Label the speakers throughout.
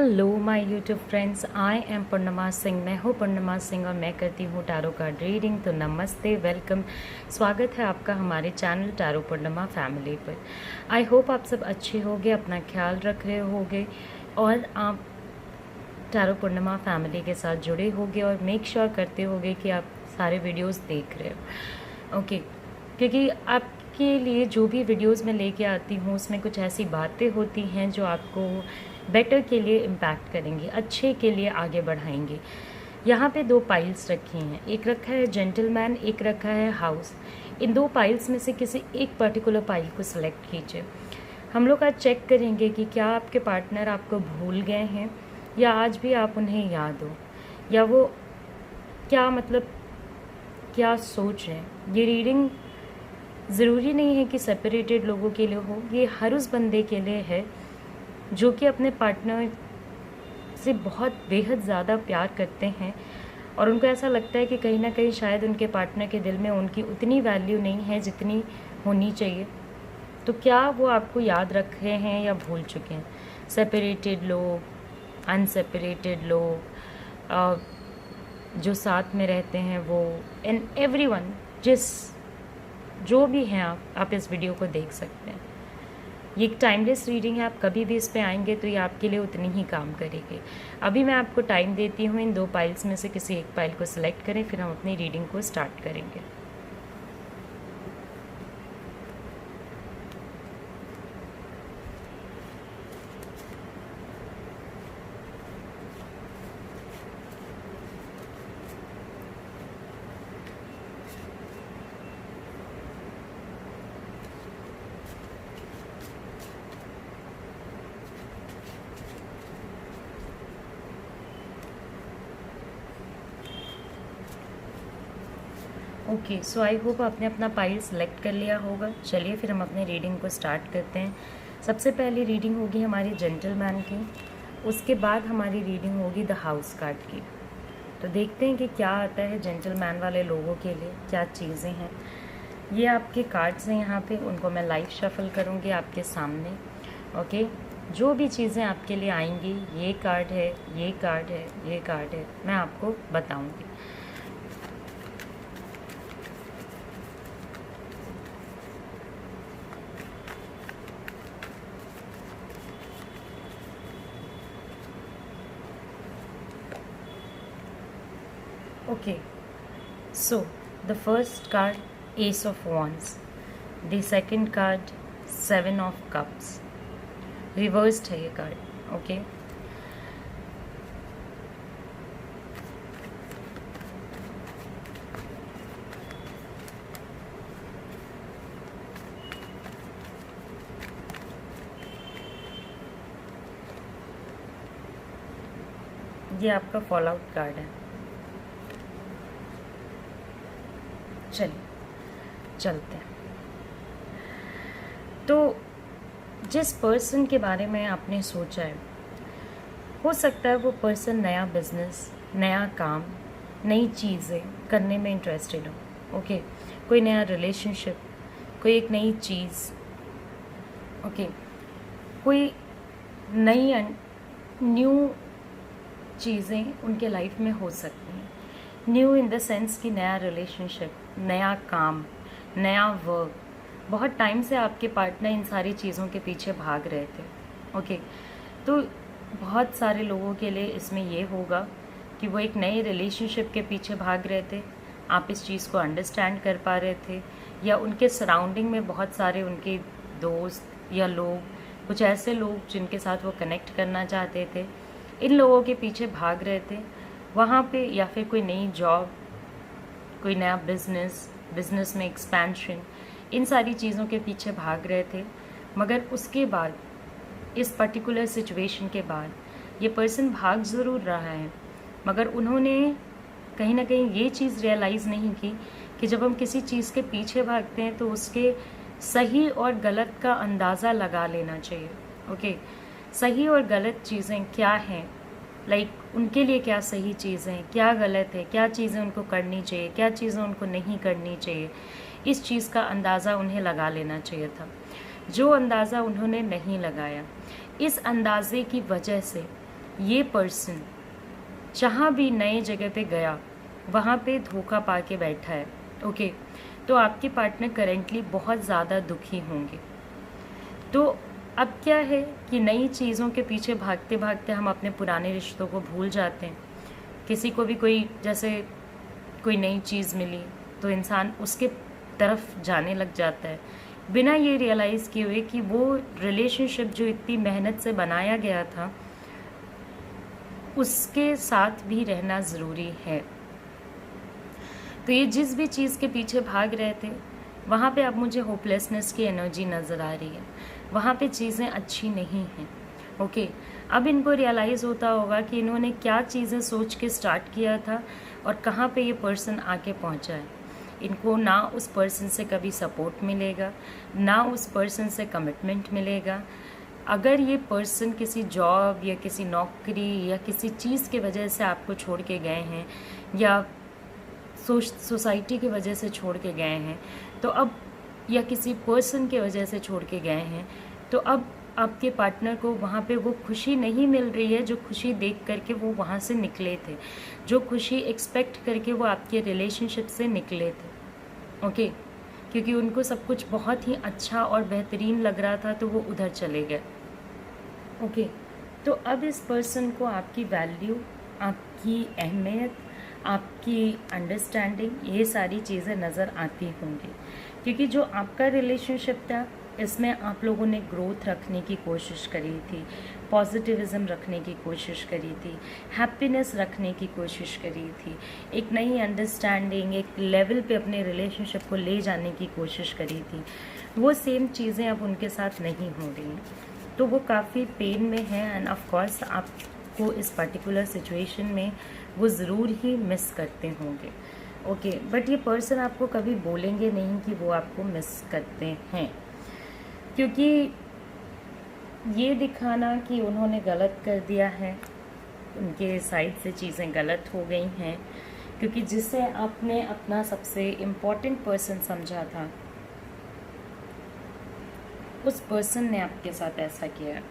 Speaker 1: Hello my YouTube friends, I am Purnima Singh. मैं हूँ पूर्णिमा सिंह और मैं करती हूँ टैरो कार्ड रीडिंग। तो नमस्ते, वेलकम, स्वागत है आपका हमारे चैनल टैरो पूर्णिमा फैमिली पर। आई होप आप सब अच्छे होंगे, अपना ख्याल रख रहे होंगे और आप टैरो पूर्णिमा फैमिली के साथ जुड़े होंगे और मेक श्योर करते होंगे कि आप सारे वीडियोज़ देख रहे हो। ओके, क्योंकि आपके लिए जो भी वीडियोज़ मैं लेके आती हूँ उसमें कुछ ऐसी बातें होती हैं जो आपको बेटर के लिए इम्पैक्ट करेंगी, अच्छे के लिए आगे बढ़ाएंगे। यहाँ पे दो पाइल्स रखी हैं, एक रखा है जेंटलमैन, एक रखा है हाउस। इन दो पाइल्स में से किसी एक पर्टिकुलर पाइल को सिलेक्ट कीजिए। हम लोग आज चेक करेंगे कि क्या आपके पार्टनर आपको भूल गए हैं या आज भी आप उन्हें याद हो, या वो क्या क्या सोच रहे हैं। ये रीडिंग ज़रूरी नहीं है कि सेपरेटेड लोगों के लिए हो, ये हर उस बंदे के लिए है जो कि अपने पार्टनर से बहुत बेहद ज़्यादा प्यार करते हैं और उनको ऐसा लगता है कि कहीं ना कहीं शायद उनके पार्टनर के दिल में उनकी उतनी वैल्यू नहीं है जितनी होनी चाहिए। तो क्या वो आपको याद रख रहे हैं या भूल चुके हैं। सेपरेटेड लोग, अनसेपरेटेड लोग, जो साथ में रहते हैं वो, एंड एवरीवन, जो भी हैं आप इस वीडियो को देख सकते हैं। ये एक टाइमलेस रीडिंग है, आप कभी भी इस पे आएंगे तो ये आपके लिए उतनी ही काम करेगी। अभी मैं आपको टाइम देती हूँ, इन दो पाइल्स में से किसी एक पाइल को सिलेक्ट करें, फिर हम अपनी रीडिंग को स्टार्ट करेंगे। ओके, सो आई होप आपने अपना पाइल सेलेक्ट कर लिया होगा। चलिए फिर हम अपनी रीडिंग को स्टार्ट करते हैं। सबसे पहली रीडिंग होगी हमारी जेंटलमैन की, उसके बाद हमारी रीडिंग होगी द हाउस कार्ड की। तो देखते हैं कि क्या आता है जेंटलमैन वाले लोगों के लिए, क्या चीज़ें हैं। ये आपके कार्ड्स हैं यहाँ पे, उनको मैं लाइव शफल करूँगी आपके सामने। ओके, जो भी चीज़ें आपके लिए आएंगी, ये कार्ड है, ये कार्ड है, ये कार्ड है, मैं आपको बताऊँगी। Okay, so the first card, Ace of Wands. The second card, Seven of Cups. Reversed है ये कार्ड। ओके, ये आपका फॉल आउट कार्ड है। चलिए चलते हैं। तो जिस पर्सन के बारे में आपने सोचा है, हो सकता है वो पर्सन नया बिजनेस, नया काम, नई चीज़ें करने में इंटरेस्टेड हो। ओके, कोई नया रिलेशनशिप, कोई एक नई चीज़, ओके, कोई नई न्यू चीज़ें उनके लाइफ में हो सकती हैं। न्यू इन द सेंस कि नया रिलेशनशिप, नया काम, नया वर्क। बहुत टाइम से आपके पार्टनर इन सारी चीज़ों के पीछे भाग रहे थे। ओके, तो बहुत सारे लोगों के लिए इसमें ये होगा कि वो एक नए रिलेशनशिप के पीछे भाग रहे थे, आप इस चीज़ को अंडरस्टैंड कर पा रहे थे, या उनके सराउंडिंग में बहुत सारे उनके दोस्त या लोग, कुछ ऐसे लोग जिनके साथ वो कनेक्ट करना चाहते थे, इन लोगों के पीछे भाग रहे थे वहाँ पे, या फिर कोई नई जॉब, कोई नया बिजनेस में एक्सपेंशन, इन सारी चीज़ों के पीछे भाग रहे थे। मगर उसके बाद, इस पर्टिकुलर सिचुएशन के बाद, ये पर्सन भाग ज़रूर रहा है, मगर उन्होंने कहीं ना कहीं ये चीज़ रियलाइज़ नहीं की कि जब हम किसी चीज़ के पीछे भागते हैं तो उसके सही और गलत का अंदाज़ा लगा लेना चाहिए। ओके, सही और गलत चीज़ें क्या हैं, उनके लिए क्या सही चीज़ें हैं, क्या गलत है, क्या चीज़ें उनको करनी चाहिए, क्या चीज़ें उनको नहीं करनी चाहिए, इस चीज़ का अंदाज़ा उन्हें लगा लेना चाहिए था, जो अंदाज़ा उन्होंने नहीं लगाया। इस अंदाजे की वजह से ये पर्सन जहाँ भी नए जगह पे गया वहाँ पे धोखा पा के बैठा है। ओके, तो आपके पार्टनर करेंटली बहुत ज़्यादा दुखी होंगे। तो अब क्या है कि नई चीज़ों के पीछे भागते भागते हम अपने पुराने रिश्तों को भूल जाते हैं। किसी को भी कोई जैसे कोई नई चीज़ मिली तो इंसान उसके तरफ जाने लग जाता है, बिना ये रियलाइज़ किए हुए कि वो रिलेशनशिप जो इतनी मेहनत से बनाया गया था उसके साथ भी रहना ज़रूरी है। तो ये जिस भी चीज़ के पीछे भाग रहे थे वहाँ पे अब मुझे होपलेसनेस की एनर्जी नज़र आ रही है, वहाँ पे चीज़ें अच्छी नहीं हैं। ओके, अब इनको रियलाइज़ होता होगा कि इन्होंने क्या चीज़ें सोच के स्टार्ट किया था और कहाँ पे ये पर्सन आके पहुँचा है। इनको ना उस पर्सन से कभी सपोर्ट मिलेगा, ना उस पर्सन से कमिटमेंट मिलेगा। अगर ये पर्सन किसी जॉब या किसी नौकरी या किसी चीज़ की वजह से आपको छोड़ के गए हैं या सोसाइटी की वजह से छोड़ के गए हैं, तो अब या किसी पर्सन की वजह से छोड़ के गए हैं, तो अब आपके पार्टनर को वहाँ पे वो खुशी नहीं मिल रही है जो खुशी देख करके वो वहाँ से निकले थे, जो खुशी एक्सपेक्ट करके वो आपके रिलेशनशिप से निकले थे। ओके, क्योंकि उनको सब कुछ बहुत ही अच्छा और बेहतरीन लग रहा था तो वो उधर चले गए। ओके, तो अब इस पर्सन को आपकी वैल्यू, आपकी अहमियत, आपकी अंडरस्टैंडिंग, ये सारी चीज़ें नज़र आती होंगी, क्योंकि जो आपका रिलेशनशिप था इसमें आप लोगों ने ग्रोथ रखने की कोशिश करी थी, पॉजिटिविज़म रखने की कोशिश करी थी, हैप्पीनेस रखने की कोशिश करी थी, एक नई अंडरस्टैंडिंग, एक लेवल पे अपने रिलेशनशिप को ले जाने की कोशिश करी थी। वो सेम चीज़ें अब उनके साथ नहीं हो रही, तो वो काफ़ी पेन में है एंड ऑफ कोर्स आपको इस पर्टिकुलर सिचुएशन में वो ज़रूर ही मिस करते होंगे। ओके, बट ये पर्सन आपको कभी बोलेंगे नहीं कि वो आपको मिस करते हैं, क्योंकि ये दिखाना कि उन्होंने गलत कर दिया है, उनके साइड से चीज़ें गलत हो गई हैं, क्योंकि जिसे आपने अपना सबसे इम्पोर्टेंट पर्सन समझा था उस पर्सन ने आपके साथ ऐसा किया,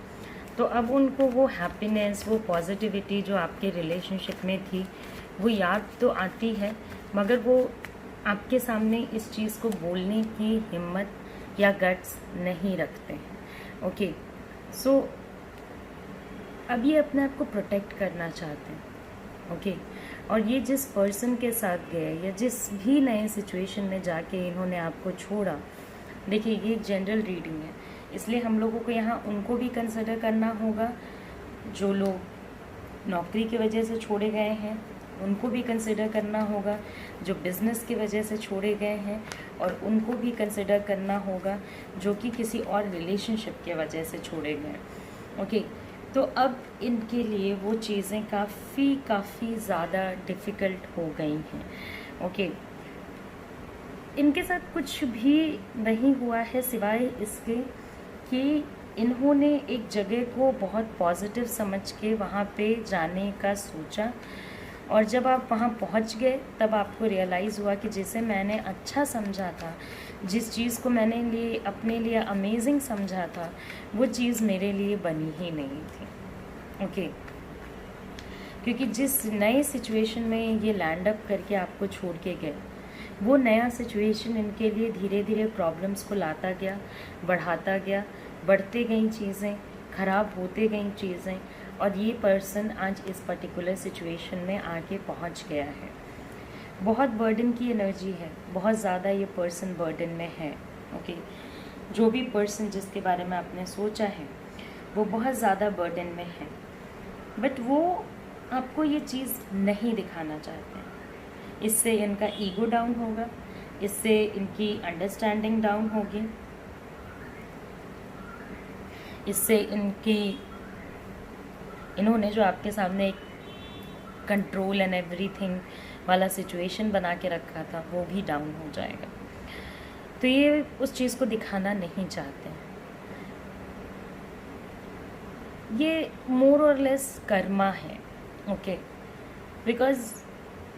Speaker 1: तो अब उनको वो हैप्पीनेस, वो पॉजिटिविटी जो आपके रिलेशनशिप में थी वो याद तो आती है, मगर वो आपके सामने इस चीज़ को बोलने की हिम्मत या गट्स नहीं रखते हैं। ओके, सो अब ये अपने आप को प्रोटेक्ट करना चाहते हैं। ओके, और ये जिस पर्सन के साथ गए या जिस भी नए सिचुएशन में जाके इन्होंने आपको छोड़ा, देखिए ये एक जनरल रीडिंग है, इसलिए हम लोगों को यहाँ उनको भी कंसिडर करना होगा जो लोग नौकरी की वजह से छोड़े गए हैं, उनको भी कंसिडर करना होगा जो बिज़नेस की वजह से छोड़े गए हैं, और उनको भी कंसिडर करना होगा जो कि किसी और रिलेशनशिप की वजह से छोड़े गए। ओके, तो अब इनके लिए वो चीज़ें काफ़ी ज़्यादा डिफ़िकल्ट हो गई हैं। ओके, इनके साथ कुछ भी नहीं हुआ है सिवाय इसके कि इन्होंने एक जगह को बहुत पॉजिटिव समझ के वहाँ पे जाने का सोचा, और जब आप वहाँ पहुँच गए तब आपको रियलाइज़ हुआ कि जिसे मैंने अच्छा समझा था, जिस चीज़ को मैंने अपने लिए अमेजिंग समझा था, वो चीज़ मेरे लिए बनी ही नहीं थी। ओके, क्योंकि जिस नए सिचुएशन में ये लैंड अप करके आपको छोड़ के गए, वो नया सिचुएशन इनके लिए धीरे धीरे प्रॉब्लम्स को लाता गया, बढ़ाता गया, बढ़ते गई चीज़ें, ख़राब होते गई चीज़ें, और ये पर्सन आज इस पर्टिकुलर सिचुएशन में आके पहुंच गया है। बहुत बर्डन की एनर्जी है, बहुत ज़्यादा ये पर्सन बर्डन में है। ओके, जो भी पर्सन जिसके बारे में आपने सोचा है वो बहुत ज़्यादा बर्डन में है, बट वो आपको ये चीज़ नहीं दिखाना चाहते हैं। इससे इनका ईगो डाउन होगा, इससे इनकी अंडरस्टैंडिंग डाउन होगी, इससे इन्होंने जो आपके सामने एक कंट्रोल एंड एवरीथिंग वाला सिचुएशन बना के रखा था वो भी डाउन हो जाएगा। तो ये उस चीज़ को दिखाना नहीं चाहते हैं। ये मोर और लेस कर्मा है। ओके, बिकॉज़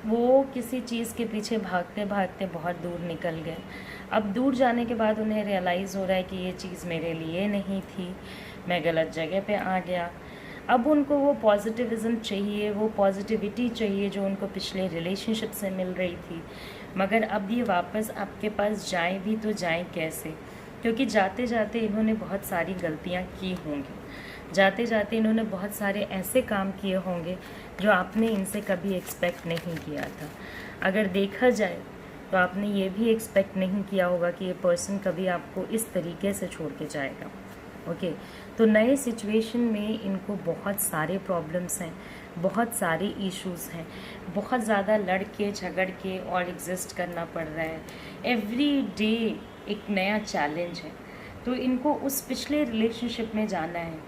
Speaker 1: वो किसी चीज़ के पीछे भागते भागते बहुत दूर निकल गए। अब दूर जाने के बाद उन्हें रियलाइज़ हो रहा है कि ये चीज़ मेरे लिए नहीं थी, मैं गलत जगह पे आ गया। अब उनको वो पॉजिटिविज़म चाहिए, वो पॉजिटिविटी चाहिए जो उनको पिछले रिलेशनशिप से मिल रही थी। मगर अब ये वापस आपके पास जाएं भी तो जाएं कैसे, क्योंकि जाते जाते इन्होंने बहुत सारी गलतियां की होंगी, जाते जाते इन्होंने बहुत सारे ऐसे काम किए होंगे जो आपने इनसे कभी एक्सपेक्ट नहीं किया था। अगर देखा जाए तो आपने ये भी एक्सपेक्ट नहीं किया होगा कि ये पर्सन कभी आपको इस तरीके से छोड़ के जाएगा। ओके, तो नए सिचुएशन में इनको बहुत सारे प्रॉब्लम्स हैं, बहुत सारे इश्यूज़ हैं, बहुत ज़्यादा लड़ के झगड़ के और एग्जिस्ट करना पड़ रहा है। एवरी डे एक नया चैलेंज है। तो इनको उस पिछले रिलेशनशिप में जाना है,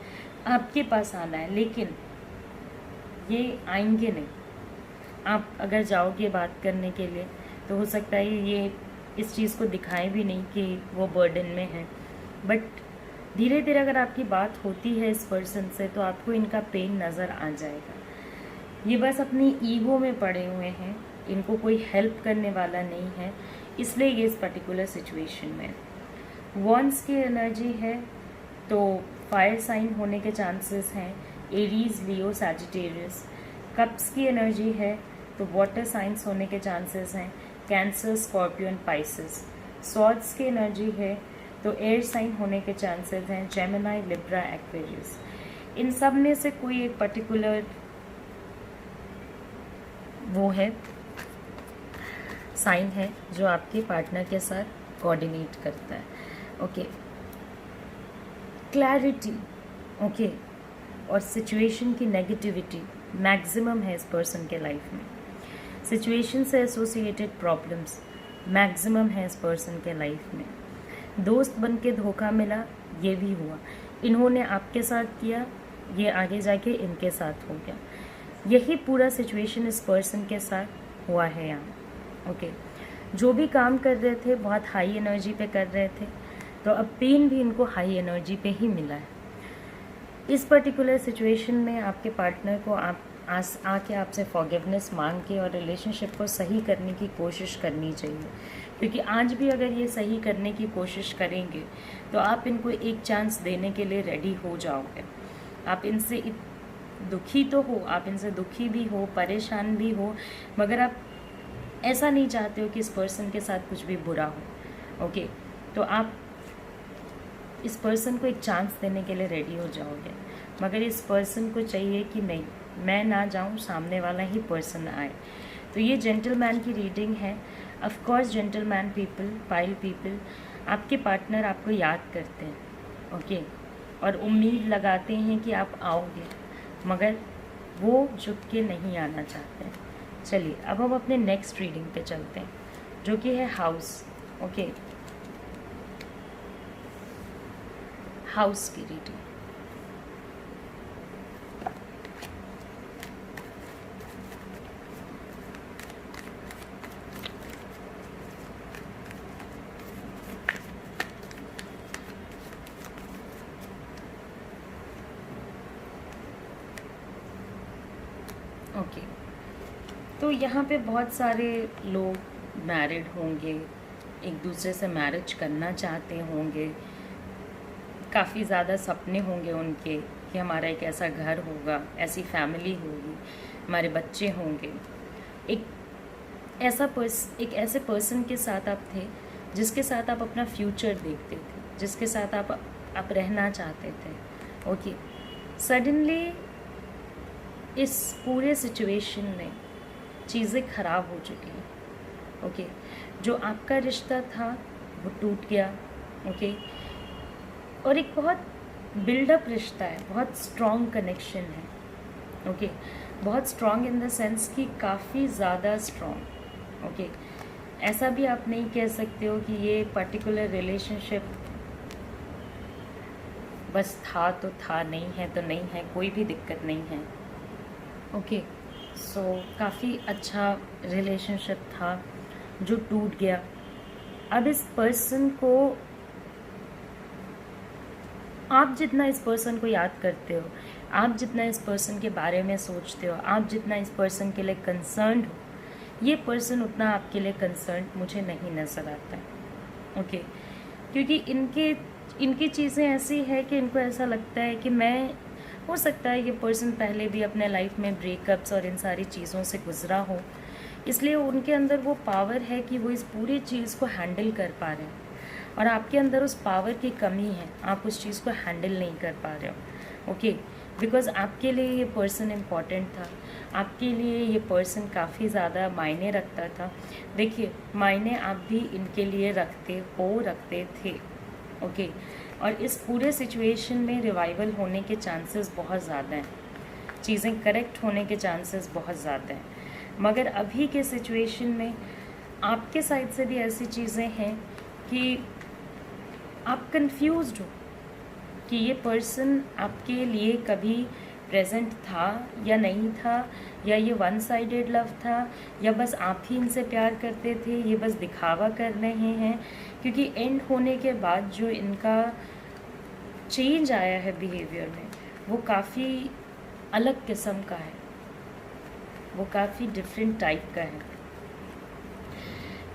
Speaker 1: आपके पास आना है, लेकिन ये आएंगे नहीं। आप अगर जाओगे बात करने के लिए तो हो सकता है ये इस चीज़ को दिखाएं भी नहीं कि वो बर्डन में है, बट धीरे धीरे अगर आपकी बात होती है इस पर्सन से तो आपको इनका पेन नज़र आ जाएगा। ये बस अपनी ईगो में पड़े हुए हैं, इनको कोई हेल्प करने वाला नहीं है, इसलिए ये इस पर्टिकुलर सिचुएशन में। वॉन्ड्स की एनर्जी है तो फायर साइन होने के चांसेस हैं, एरीज, लियो, सैजिटेरियस। कप्स की एनर्जी है तो वाटर साइंस होने के चांसेस हैं, cancer, Scorpio and Pisces. Swords की एनर्जी है तो एयर साइन होने के चांसेस हैं, जेमिनी, लिब्रा, एक्वेरियस। इन सब में से कोई एक पर्टिकुलर वो है साइन है जो आपके पार्टनर के साथ कोऑर्डिनेट करता है। ओके, क्लैरिटी, ओके, और सिचुएशन की नेगेटिविटी मैक्सिमम है इस पर्सन के लाइफ में। सिचुएशन से एसोसिएटेड प्रॉब्लम्स मैक्सिमम है इस पर्सन के लाइफ में। दोस्त बन के धोखा मिला, ये भी हुआ। इन्होंने आपके साथ किया, ये आगे जाके इनके साथ हो गया। यही पूरा सिचुएशन इस पर्सन के साथ हुआ है यहाँ। ओके, जो भी काम कर रहे थे बहुत हाई एनर्जी पे कर रहे थे, तो अब पेन भी इनको हाई एनर्जी पे ही मिला है। इस पर्टिकुलर सिचुएशन में आपके पार्टनर को आके आपसे फॉरगिवनेस मांग के और रिलेशनशिप को सही करने की कोशिश करनी चाहिए, क्योंकि आज भी अगर ये सही करने की कोशिश करेंगे तो आप इनको एक चांस देने के लिए रेडी हो जाओगे। आप इनसे दुखी तो हो, आप इनसे दुखी भी हो, परेशान भी हो, मगर आप ऐसा नहीं चाहते हो कि इस पर्सन के साथ कुछ भी बुरा हो। ओके, तो आप इस पर्सन को एक चांस देने के लिए रेडी हो जाओगे, मगर इस पर्सन को चाहिए कि नहीं, मैं ना जाऊं, सामने वाला ही पर्सन आए। तो ये जेंटलमैन की रीडिंग है। Of course gentleman people, pile people, आपके पार्टनर आपको याद करते हैं, ओके, और उम्मीद लगाते हैं कि आप आओगे, मगर वो झुक के नहीं आना चाहते। चलिए अब हम अपने नेक्स्ट रीडिंग पे चलते हैं, जो कि है हाउस। ओके, हाउस की रीडिंग। ओके, तो यहाँ पे बहुत सारे लोग मैरिड होंगे, एक दूसरे से मैरिज करना चाहते होंगे, काफ़ी ज़्यादा सपने होंगे उनके कि हमारा एक ऐसा घर होगा, ऐसी फैमिली होगी, हमारे बच्चे होंगे। एक ऐसे पर्सन के साथ आप थे जिसके साथ आप अपना फ्यूचर देखते थे, जिसके साथ आप रहना चाहते थे। ओके, सडनली इस पूरे सिचुएशन में चीज़ें ख़राब हो चुकी हैं। ओके, जो आपका रिश्ता था वो टूट गया। ओके, और एक बहुत बिल्डअप रिश्ता है, बहुत स्ट्रॉन्ग कनेक्शन है। ओके, बहुत स्ट्रॉन्ग इन द सेंस कि काफ़ी ज़्यादा स्ट्रॉन्ग। ओके, ऐसा भी आप नहीं कह सकते हो कि ये पर्टिकुलर रिलेशनशिप बस था तो था, नहीं है तो नहीं है, कोई भी दिक्कत नहीं है। ओके, सो काफ़ी अच्छा रिलेशनशिप था जो टूट गया। अब इस पर्सन को, आप जितना इस पर्सन को याद करते हो, आप जितना इस पर्सन के बारे में सोचते हो, आप जितना इस पर्सन के लिए कंसर्न्ड हो, ये पर्सन उतना आपके लिए कंसर्न्ड मुझे नहीं नज़र आता है। ओके, क्योंकि इनकी चीज़ें ऐसी है कि इनको ऐसा लगता है कि मैं हो सकता है ये पर्सन पहले भी अपने लाइफ में ब्रेकअप्स और इन सारी चीज़ों से गुजरा हो, इसलिए उनके अंदर वो पावर है कि वो इस पूरी चीज़ को हैंडल कर पा रहे हैं, और आपके अंदर उस पावर की कमी है, आप उस चीज़ को हैंडल नहीं कर पा रहे हो। ओके, बिकॉज़ आपके लिए ये पर्सन इम्पॉर्टेंट था, आपके लिए ये पर्सन काफ़ी ज़्यादा मायने रखता था। देखिए, मायने आप भी इनके लिए रखते थे। ओके, और इस पूरे सिचुएशन में रिवाइवल होने के चांसेस बहुत ज़्यादा हैं, चीज़ें करेक्ट होने के चांसेस बहुत ज़्यादा हैं, मगर अभी के सिचुएशन में आपके साइड से भी ऐसी चीज़ें हैं कि आप कंफ्यूज्ड हो कि ये पर्सन आपके लिए कभी प्रेजेंट था या नहीं था, या ये वन साइडेड लव था, या बस आप ही इनसे प्यार करते थे, ये बस दिखावा कर रहे हैं। क्योंकि एंड होने के बाद जो इनका चेंज आया है बिहेवियर में, वो काफ़ी अलग किस्म का है, वो काफ़ी डिफरेंट टाइप का है,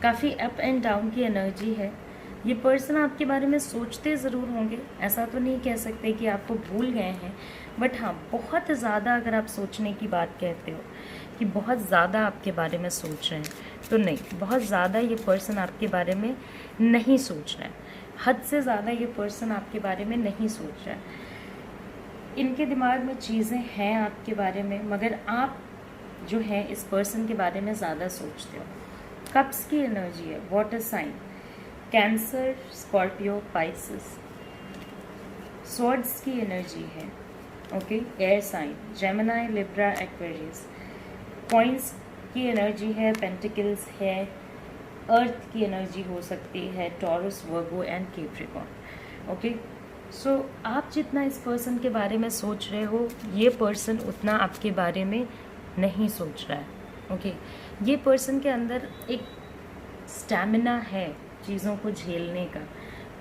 Speaker 1: काफ़ी अप एंड डाउन की एनर्जी है। ये पर्सन आपके बारे में सोचते ज़रूर होंगे, ऐसा तो नहीं कह सकते कि आपको भूल गए हैं, बट हाँ, बहुत ज़्यादा अगर आप सोचने की बात कहते हो कि बहुत ज़्यादा आपके बारे में सोच रहे हैं, तो नहीं, बहुत ज़्यादा ये पर्सन आपके बारे में नहीं सोच रहा है, हद से ज़्यादा ये पर्सन आपके बारे में नहीं सोच रहा है। इनके दिमाग में चीज़ें हैं आपके बारे में, मगर आप जो है इस पर्सन के बारे में ज़्यादा सोचते हो। कप्स की एनर्जी है, water sign, Cancer, Scorpio, Pisces. Swords की एनर्जी है, okay, air sign, Gemini, Libra, Aquarius. Coins की एनर्जी है, पेंटिकल्स है, अर्थ की एनर्जी हो सकती है, Taurus, Virgo and Capricorn. Okay, so आप जितना इस पर्सन के बारे में सोच रहे हो, ये पर्सन उतना आपके बारे में नहीं सोच रहा है। ओके, ये पर्सन के अंदर एक स्टैमिना है चीज़ों को झेलने का,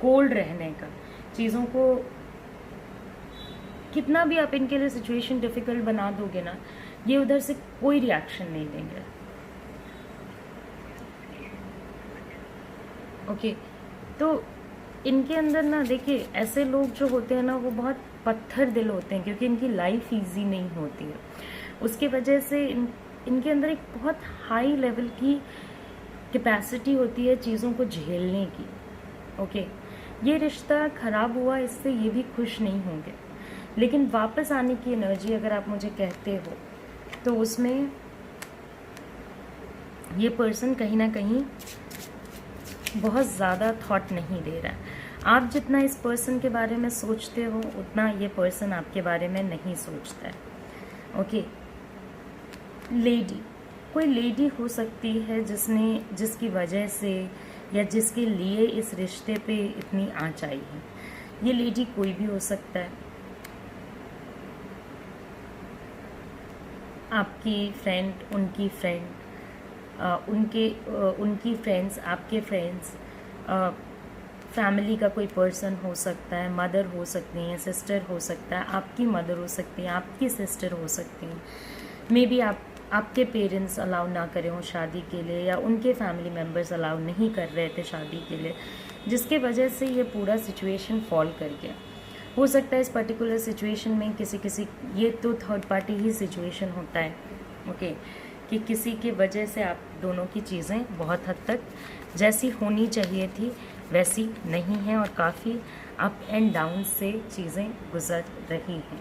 Speaker 1: कोल्ड रहने का, चीज़ों को कितना भी आप इनके लिए सिचुएशन डिफ़िकल्ट बना दोगे ना, ये उधर से कोई रिएक्शन नहीं देंगे। ओके, तो इनके अंदर ना, देखिए, ऐसे लोग जो होते हैं ना, वो बहुत पत्थर दिल होते हैं, क्योंकि इनकी लाइफ ईजी नहीं होती है। उसकी वजह से इनके अंदर एक बहुत हाई लेवल की कैपेसिटी होती है चीज़ों को झेलने की। ओके, ये रिश्ता ख़राब हुआ, इससे ये भी खुश नहीं होंगे, लेकिन वापस आने की एनर्जी अगर आप मुझे कहते हो, तो उसमें ये पर्सन कहीं ना कहीं बहुत ज़्यादा थॉट नहीं दे रहा है। आप जितना इस पर्सन के बारे में सोचते हो, उतना ये पर्सन आपके बारे में नहीं सोचता है। ओके, लेडी, कोई लेडी हो सकती है जिसकी वजह से या जिसके लिए इस रिश्ते पे इतनी आँच आई है। ये लेडी कोई भी हो सकता है, आपकी फ्रेंड, उनकी फ्रेंड, उनकी फ्रेंड्स, आपके फ्रेंड्स, फैमिली का कोई पर्सन हो सकता है, मदर हो सकती हैं, सिस्टर हो सकता है, आपकी मदर हो सकती है, आपकी सिस्टर हो सकती हैं, मे बी आपके पेरेंट्स अलाउ ना करें हो शादी के लिए, या उनके फैमिली मेम्बर्स अलाउ नहीं कर रहे थे शादी के लिए, जिसके वजह से ये पूरा सिचुएशन फॉल कर गया। हो सकता है इस पर्टिकुलर सिचुएशन में किसी ये तो थर्ड पार्टी ही सिचुएशन होता है। ओके, कि किसी की वजह से आप दोनों की चीज़ें बहुत हद तक जैसी होनी चाहिए थी वैसी नहीं हैं, और काफ़ी अप एंड डाउन से चीज़ें गुजर रही हैं।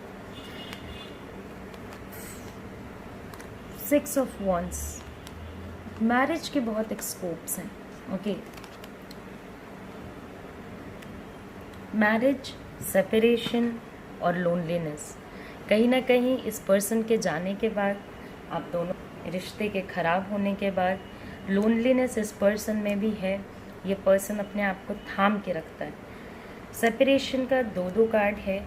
Speaker 1: 6 ऑफ वॉन्ड्स, मैरिज के बहुत स्कोप्स हैं। ओके, मैरिज, सेपरेशन और लोनलीनेस, कहीं ना कहीं इस पर्सन के जाने के बाद, आप दोनों रिश्ते के ख़राब होने के बाद, लोनलीनेस इस पर्सन में भी है। ये पर्सन अपने आप को थाम के रखता है। सेपरेशन का 2 कार्ड है,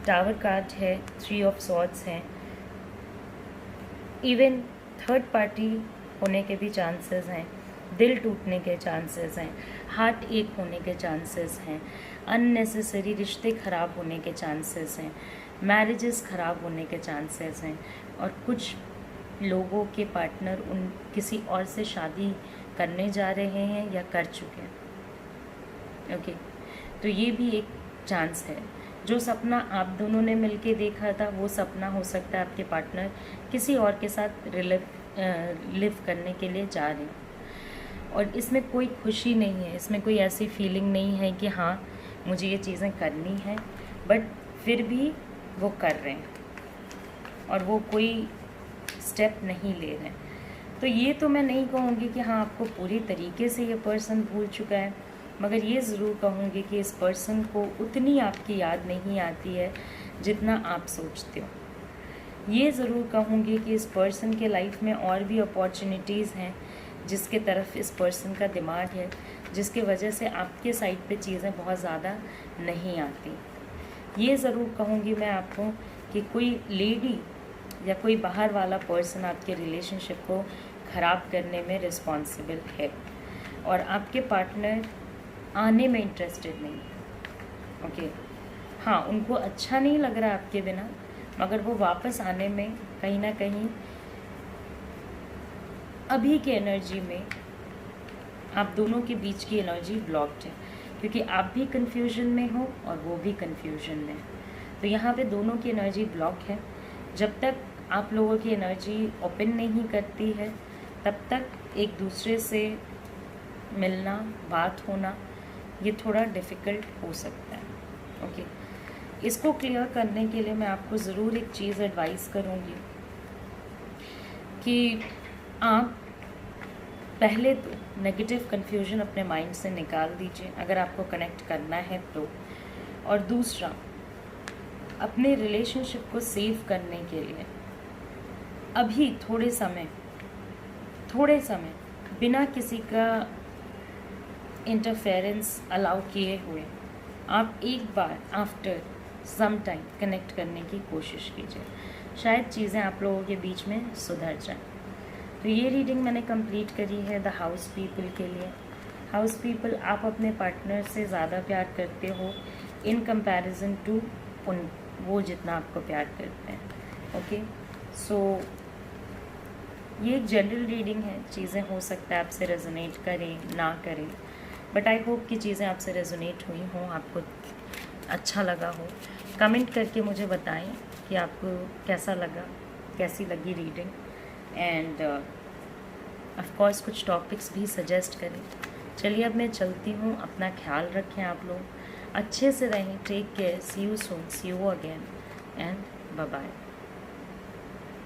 Speaker 1: टावर कार्ड है, 3 ऑफ सॉर्ड्स हैं। इवन थर्ड पार्टी होने के भी चांसेस हैं, दिल टूटने के चांसेस हैं, हार्ट एक होने के चांसेस हैं, अननेसेसरी रिश्ते ख़राब होने के चांसेस हैं, मैरिजेस ख़राब होने के चांसेस हैं, और कुछ लोगों के पार्टनर किसी और से शादी करने जा रहे हैं या कर चुके हैं। ओके, तो ये भी एक चांस है। जो सपना आप दोनों ने मिलके देखा था वो सपना हो सकता है आपके पार्टनर किसी और के साथ लिव करने के लिए जा रहे हैं। और इसमें कोई खुशी नहीं है, इसमें कोई ऐसी फीलिंग नहीं है कि हाँ मुझे ये चीज़ें करनी है, बट फिर भी वो कर रहे हैं और वो कोई स्टेप नहीं ले रहे हैं। तो ये तो मैं नहीं कहूँगी कि हाँ आपको पूरी तरीके से ये पर्सन भूल चुका है, मगर ये ज़रूर कहूँगी कि इस पर्सन को उतनी आपकी याद नहीं आती है जितना आप सोचते हो। ये ज़रूर कहूँगी कि इस पर्सन के लाइफ में और भी अपॉर्चुनिटीज़ हैं जिसके तरफ इस पर्सन का दिमाग है, जिसके वजह से आपके साइड पे चीज़ें बहुत ज़्यादा नहीं आती। ये ज़रूर कहूँगी मैं आपको कि कोई लेडी या कोई बाहर वाला पर्सन आपके रिलेशनशिप को ख़राब करने में रिस्पॉन्सिबल है और आपके पार्टनर आने में इंटरेस्टेड नहीं। ओके, हाँ उनको अच्छा नहीं लग रहा आपके बिना, मगर वो वापस आने में कहीं ना कहीं अभी की एनर्जी में आप दोनों के बीच की एनर्जी ब्लॉक्ड है, क्योंकि आप भी कन्फ्यूजन में हो और वो भी कन्फ्यूजन में है। तो यहाँ पे दोनों की एनर्जी ब्लॉक है। जब तक आप लोगों की एनर्जी ओपन नहीं करती है तब तक एक दूसरे से मिलना, बात होना ये थोड़ा डिफ़िकल्ट हो सकता है। ओके, इसको क्लियर करने के लिए मैं आपको ज़रूर एक चीज़ एडवाइस करूँगी कि आप पहले तो नेगेटिव कन्फ्यूजन अपने माइंड से निकाल दीजिए अगर आपको कनेक्ट करना है तो। और दूसरा, अपने रिलेशनशिप को सेव करने के लिए अभी थोड़े समय बिना किसी का इंटरफेरेंस अलाउ किए हुए आप एक बार आफ्टर सम टाइम कनेक्ट करने की कोशिश कीजिए। शायद चीज़ें आप लोगों के बीच में सुधर जाएं। तो ये रीडिंग मैंने कंप्लीट करी है द हाउस पीपल के लिए। हाउस पीपल, आप अपने पार्टनर से ज़्यादा प्यार करते हो इन कंपैरिजन टू वो जितना आपको प्यार करते हैं। ओके, सो ये एक जनरल रीडिंग है। चीज़ें हो सकता है आपसे रेजोनेट करें ना करें, बट आई होप कि चीज़ें आपसे रेजोनेट हुई हों, आपको अच्छा लगा हो। कमेंट करके मुझे बताएं कि आपको कैसा लगा, कैसी लगी रीडिंग, एंड ऑफ कोर्स कुछ टॉपिक्स भी सजेस्ट करें। चलिए अब मैं चलती हूँ, अपना ख्याल रखें आप लोग, अच्छे से रहें, take care, see you soon, see you again and bye bye.